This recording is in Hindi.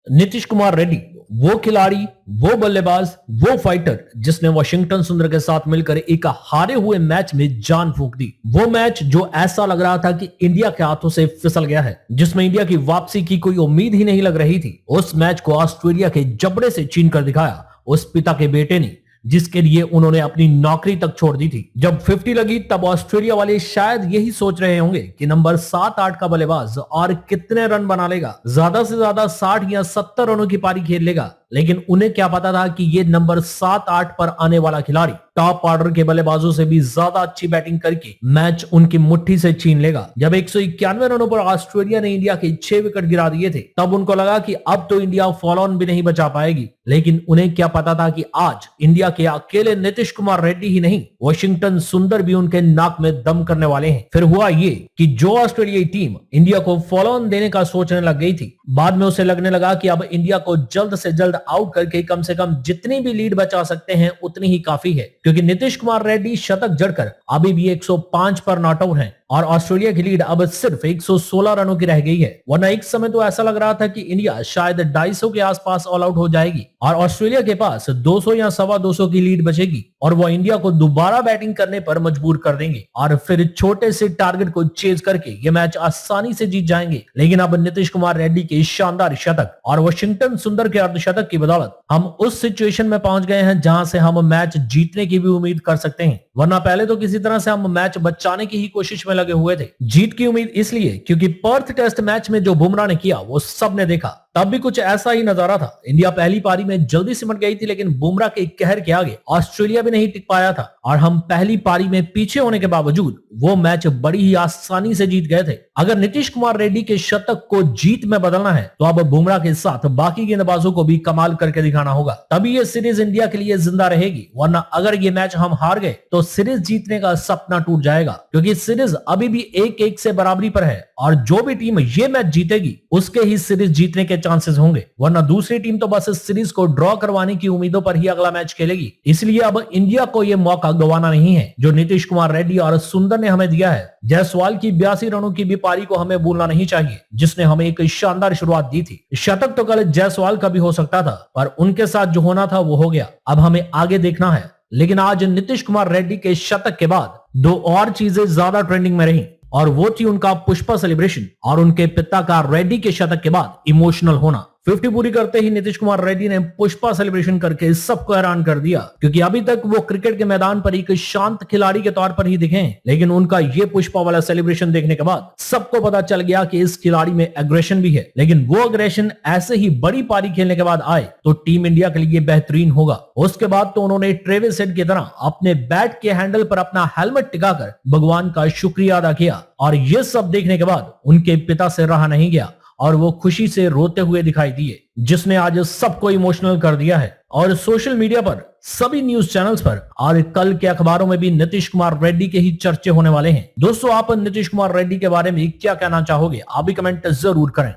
नीतीश कुमार रेड्डी वो खिलाड़ी, वो बल्लेबाज, वो फाइटर जिसने वॉशिंगटन सुंदर के साथ मिलकर एक हारे हुए मैच में जान फूंक दी। वो मैच जो ऐसा लग रहा था कि इंडिया के हाथों से फिसल गया है, जिसमें इंडिया की वापसी की कोई उम्मीद ही नहीं लग रही थी। उस मैच को ऑस्ट्रेलिया के जबड़े से छीन कर दिखाया उस पिता के बेटे ने, जिसके लिए उन्होंने अपनी नौकरी तक छोड़ दी थी। जब 50 लगी तब ऑस्ट्रेलिया वाले शायद यही सोच रहे होंगे कि नंबर 7-8 का बल्लेबाज और कितने रन बना लेगा, ज्यादा से ज्यादा 60 या 70 रनों की पारी खेल लेगा। लेकिन उन्हें क्या पता था कि ये नंबर 7-8 पर आने वाला खिलाड़ी टॉप ऑर्डर के बल्लेबाजों से भी ज्यादा अच्छी बैटिंग करके मैच उनकी मुट्ठी से छीन लेगा। जब 191 रनों पर ऑस्ट्रेलिया ने इंडिया के 6 विकेट गिरा दिए थे, तब उनको लगा कि अब तो इंडिया फॉलो ऑन भी नहीं बचा पाएगी। लेकिन उन्हें क्या पता था कि आज इंडिया के अकेले नीतीश कुमार रेड्डी ही नहीं, वॉशिंगटन सुंदर भी उनके नाक में दम करने वाले हैं। फिर हुआ ये कि जो ऑस्ट्रेलियाई टीम इंडिया को फॉलो ऑन देने का सोचने लग गई थी, बाद में उसे लगने लगा कि अब इंडिया को जल्द से जल्द आउट करके कम से कम जितनी भी लीड बचा सकते हैं उतनी ही काफी है, क्योंकि नीतीश कुमार रेड्डी शतक जड़कर अभी भी 105 पर नॉट आउट हैं और ऑस्ट्रेलिया की लीड अब सिर्फ 116 रनों की रह गई है। वरना एक समय तो ऐसा लग रहा था कि इंडिया शायद 250 के आसपास ऑल आउट हो जाएगी और ऑस्ट्रेलिया के पास 200 या 225 की लीड बचेगी और वो इंडिया को दोबारा बैटिंग करने पर मजबूर कर देंगे और फिर छोटे से टारगेट को चेज करके ये मैच आसानी से जीत जाएंगे। लेकिन अब नीतीश कुमार रेड्डी के शानदार शतक और वॉशिंगटन सुंदर के अर्धशतक की बदौलत हम उस सिचुएशन में पहुंच गए हैं जहां से हम मैच जीतने की भी उम्मीद कर सकते हैं। वरना पहले तो किसी तरह से हम मैच बचाने की ही कोशिश में लगे हुए थे। जीत की उम्मीद इसलिए क्योंकि पर्थ टेस्ट मैच में जो बुमराह ने किया वो सबने देखा, तब भी कुछ ऐसा ही नजारा था। इंडिया पहली पारी में जल्दी सिमट गई थी, लेकिन बुमराह के कहर के आगे ऑस्ट्रेलिया भी नहीं टिक पाया था और हम पहली पारी में पीछे होने के बावजूद वो मैच बड़ी ही आसानी से जीत गए थे। अगर नीतीश कुमार रेड्डी के शतक को जीत में बदलना है तो अब बुमराह के साथ बाकी गेंदबाजों को भी कमाल करके दिखाना होगा, तभी ये सीरीज इंडिया के लिए जिंदा रहेगी। वरना अगर ये मैच हम हार गए तो सीरीज जीतने का सपना टूट जाएगा, क्योंकि सीरीज अभी भी 1-1 से बराबरी पर है और जो भी टीम ये मैच जीतेगी उसके ही सीरीज जीतने के चांसेस होंगे। वरना दूसरी टीम तो बस इस सीरीज को ड्रॉ करवाने की उम्मीदों पर ही अगला मैच खेलेगी। इसलिए अब इंडिया को यह मौका गंवाना नहीं है जो नीतीश कुमार रेड्डी और सुंदर ने हमें दिया है। जायसवाल की 82 रनों की भी पारी को हमें भूलना नहीं चाहिए, जिसने हमें एक शानदार शुरुआत दी थी। शतक तो कल जायसवाल का भी हो सकता था, पर उनके साथ जो होना था वो हो गया। अब हमें आगे देखना है। लेकिन आज नीतीश कुमार रेड्डी के शतक के बाद दो और चीजें ज्यादा ट्रेंडिंग में रही और वो थी उनका पुष्पा सेलिब्रेशन और उनके पिता का रेड्डी के शतक के बाद इमोशनल होना। 50 पूरी करते ही नीतीश कुमार रेड्डी ने पुष्पा सेलिब्रेशन करके सबको हैरान कर दिया, क्योंकि अभी तक वो क्रिकेट के मैदान पर एक शांत खिलाड़ी के तौर पर ही दिखे हैं। लेकिन उनका ये पुष्पा वाला सेलिब्रेशन देखने के बाद सबको पता चल गया कि इस खिलाड़ी में एग्रेशन भी है। लेकिन वो एग्रेशन ऐसे ही बड़ी पारी खेलने के बाद आए तो टीम इंडिया के लिए बेहतरीन होगा। उसके बाद तो उन्होंने ट्रेविस हेड की तरह अपने बैट के हैंडल पर अपना हेलमेट टिकाकर भगवान का शुक्रिया अदा किया और ये सब देखने के बाद उनके पिता से रहा नहीं गया और वो खुशी से रोते हुए दिखाई दिए, जिसने आज सबको इमोशनल कर दिया है। और सोशल मीडिया पर, सभी न्यूज चैनल्स पर और कल के अखबारों में भी नीतीश कुमार रेड्डी के ही चर्चे होने वाले हैं। दोस्तों, आप नीतीश कुमार रेड्डी के बारे में क्या कहना चाहोगे? आप भी कमेंट जरूर करें।